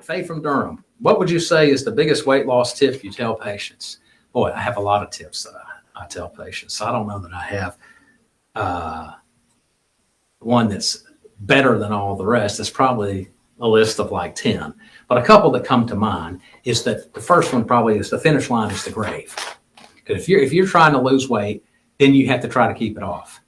right, Faye from Durham. What would you say is the biggest weight loss tip you tell patients? Boy, I have a lot of tips that I tell patients. So I don't know that I have one that's better than all the rest. It's probably a list of like 10. But a couple that come to mind is that the first one probably is the finish line is the grave. Because if you're trying to lose weight, then you have to try to keep it off.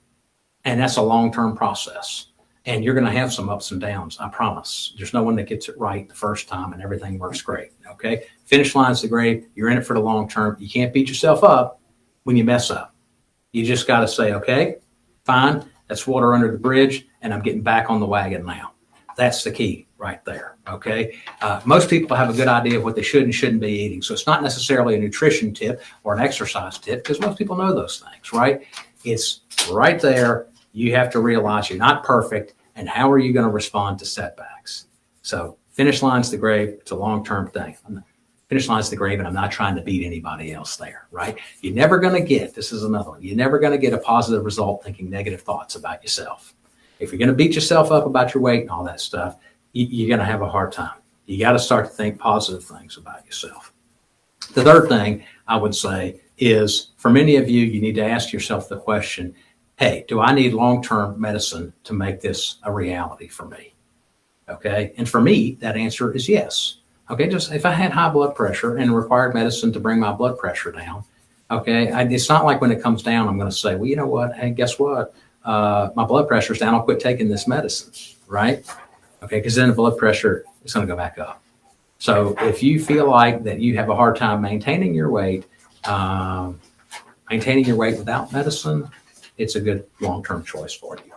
And that's a long-term process. And you're going to have some ups and downs, I promise. There's no one that gets it right the first time and everything works great, okay? Finish line's the grave. You're in it for the long term. You can't beat yourself up when you mess up. You just got to say, okay, fine, that's water under the bridge, and I'm getting back on the wagon now. That's the key right there, okay? Most people have a good idea of what they should and shouldn't be eating. So it's not necessarily a nutrition tip or an exercise tip because most people know those things, right? It's right there. You have to realize you're not perfect, and how are you going to respond to setbacks? So finish line's the grave. It's a long-term thing. Finish line's the grave, and I'm not trying to beat anybody else there, right? You're never going to get, this is another one, you're never going to get a positive result thinking negative thoughts about yourself. If you're going to beat yourself up about your weight and all that stuff, you're going to have a hard time. You got to start to think positive things about yourself. The third thing I would say is, for many of you, you need to ask yourself the question, hey, do I need long-term medicine to make this a reality for me? Okay. And for me, that answer is yes. Okay. Just if I had high blood pressure and required medicine to bring my blood pressure down, okay, it's not like when it comes down, I'm going to say, well, you know what? Hey, guess what? My blood pressure's down. I'll quit taking this medicine. Right. Okay. Because then the blood pressure is going to go back up. So if you feel like that you have a hard time maintaining your weight without medicine, it's a good long-term choice for you.